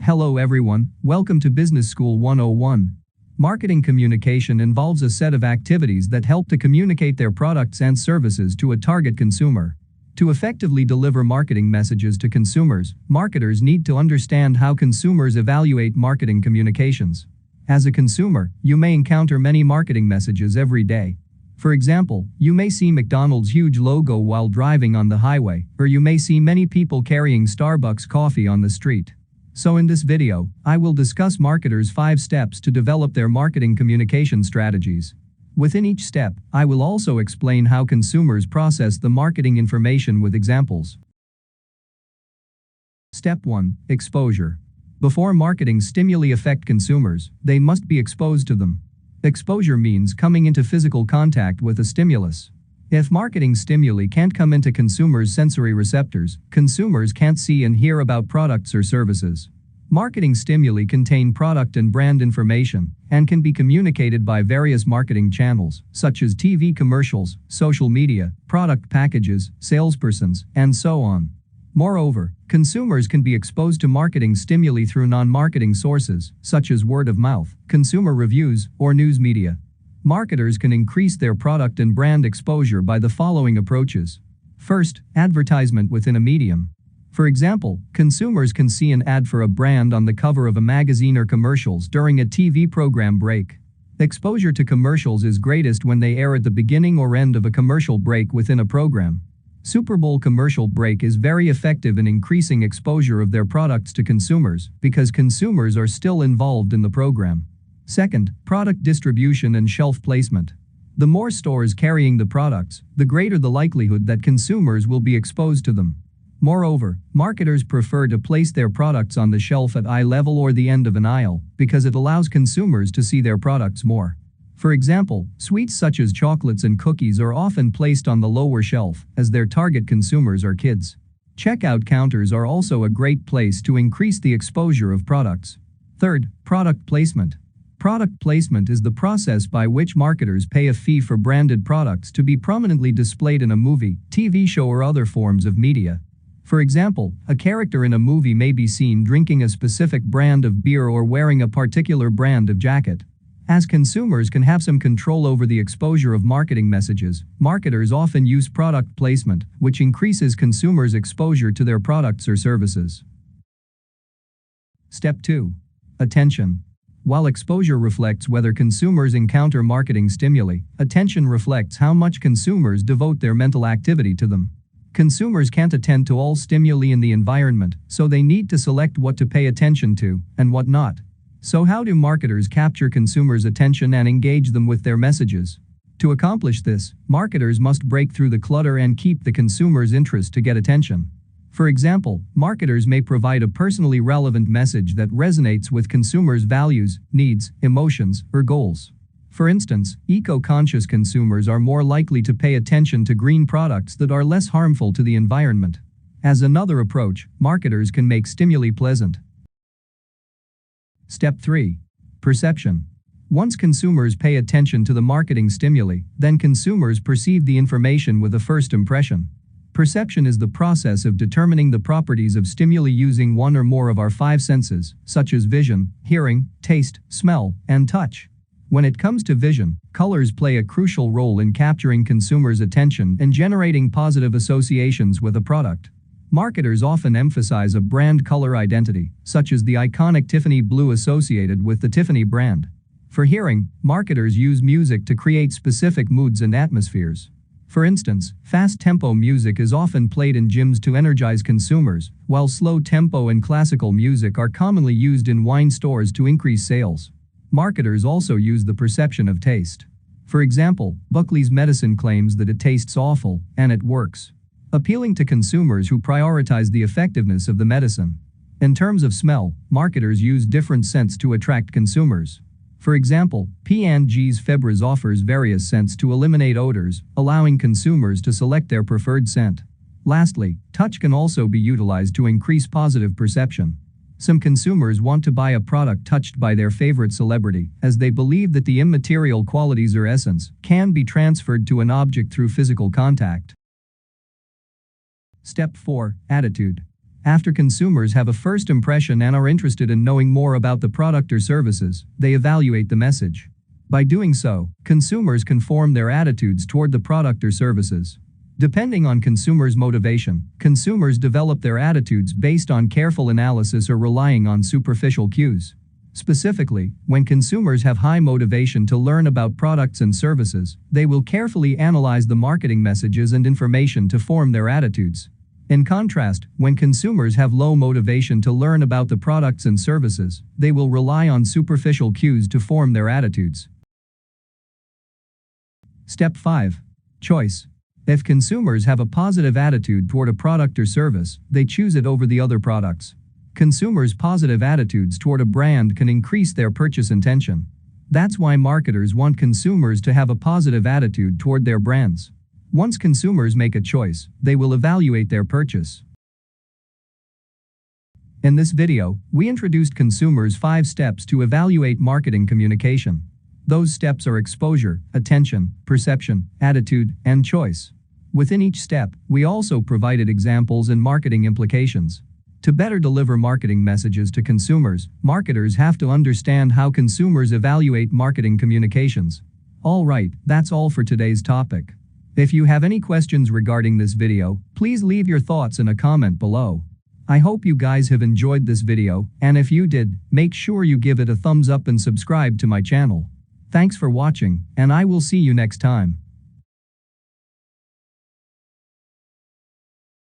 Hello everyone, welcome to Business School 101. Marketing communication involves a set of activities that help to communicate their products and services to a target consumer. To effectively deliver marketing messages to consumers, marketers need to understand how consumers evaluate marketing communications. As a consumer, you may encounter many marketing messages every day. For example, you may see McDonald's huge logo while driving on the highway, or you may see many people carrying Starbucks coffee on the street. So in this video, I will discuss marketers' 5 steps to develop their marketing communication strategies. Within each step, I will also explain how consumers process the marketing information with examples. Step 1. Exposure. Before marketing stimuli affect consumers, they must be exposed to them. Exposure means coming into physical contact with a stimulus. If marketing stimuli can't come into consumers' sensory receptors, consumers can't see and hear about products or services. Marketing stimuli contain product and brand information and can be communicated by various marketing channels, such as TV commercials, social media, product packages, salespersons, and so on. Moreover, consumers can be exposed to marketing stimuli through non-marketing sources, such as word of mouth, consumer reviews, or news media. Marketers can increase their product and brand exposure by the following approaches. First, advertisement within a medium. For example, consumers can see an ad for a brand on the cover of a magazine or commercials during a TV program break. Exposure to commercials is greatest when they air at the beginning or end of a commercial break within a program. Super Bowl commercial break is very effective in increasing exposure of their products to consumers because consumers are still involved in the program. Second, product distribution and shelf placement. The more stores carrying the products, the greater the likelihood that consumers will be exposed to them. Moreover, marketers prefer to place their products on the shelf at eye level or the end of an aisle because it allows consumers to see their products more. For example, sweets such as chocolates and cookies are often placed on the lower shelf, as their target consumers are kids. Checkout counters are also a great place to increase the exposure of products. Third, product placement. Product placement is the process by which marketers pay a fee for branded products to be prominently displayed in a movie, TV show, or other forms of media. For example, a character in a movie may be seen drinking a specific brand of beer or wearing a particular brand of jacket. As consumers can have some control over the exposure of marketing messages, marketers often use product placement, which increases consumers' exposure to their products or services. Step 2. Attention. While exposure reflects whether consumers encounter marketing stimuli, attention reflects how much consumers devote their mental activity to them. Consumers can't attend to all stimuli in the environment, so they need to select what to pay attention to and what not. So how do marketers capture consumers' attention and engage them with their messages? To accomplish this, marketers must break through the clutter and keep the consumer's interest to get attention. For example, marketers may provide a personally relevant message that resonates with consumers' values, needs, emotions, or goals. For instance, eco-conscious consumers are more likely to pay attention to green products that are less harmful to the environment. As another approach, marketers can make stimuli pleasant. Step 3. Perception. Once consumers pay attention to the marketing stimuli, then consumers perceive the information with a first impression. Perception is the process of determining the properties of stimuli using one or more of our 5 senses, such as vision, hearing, taste, smell, and touch. When it comes to vision, colors play a crucial role in capturing consumers' attention and generating positive associations with a product. Marketers often emphasize a brand color identity, such as the iconic Tiffany blue associated with the Tiffany brand. For hearing, marketers use music to create specific moods and atmospheres. For instance, fast-tempo music is often played in gyms to energize consumers, while slow-tempo and classical music are commonly used in wine stores to increase sales. Marketers also use the perception of taste. For example, Buckley's medicine claims that it tastes awful, and it works, appealing to consumers who prioritize the effectiveness of the medicine. In terms of smell, marketers use different scents to attract consumers. For example, P&G's Febreze offers various scents to eliminate odors, allowing consumers to select their preferred scent. Lastly, touch can also be utilized to increase positive perception. Some consumers want to buy a product touched by their favorite celebrity, as they believe that the immaterial qualities or essence can be transferred to an object through physical contact. Step 4. Attitude. After consumers have a first impression and are interested in knowing more about the product or services, they evaluate the message. By doing so, consumers can form their attitudes toward the product or services. Depending on consumers' motivation, consumers develop their attitudes based on careful analysis or relying on superficial cues. Specifically, when consumers have high motivation to learn about products and services, they will carefully analyze the marketing messages and information to form their attitudes. In contrast, when consumers have low motivation to learn about the products and services, they will rely on superficial cues to form their attitudes. Step 5. Choice. If consumers have a positive attitude toward a product or service, they choose it over the other products. Consumers' positive attitudes toward a brand can increase their purchase intention. That's why marketers want consumers to have a positive attitude toward their brands. Once consumers make a choice, they will evaluate their purchase. In this video, we introduced consumers' 5 steps to evaluate marketing communication. Those steps are exposure, attention, perception, attitude, and choice. Within each step, we also provided examples and marketing implications. To better deliver marketing messages to consumers, marketers have to understand how consumers evaluate marketing communications. Alright, that's all for today's topic. If you have any questions regarding this video, please leave your thoughts in a comment below. I hope you guys have enjoyed this video, and if you did, make sure you give it a thumbs up and subscribe to my channel. Thanks for watching, and I will see you next time.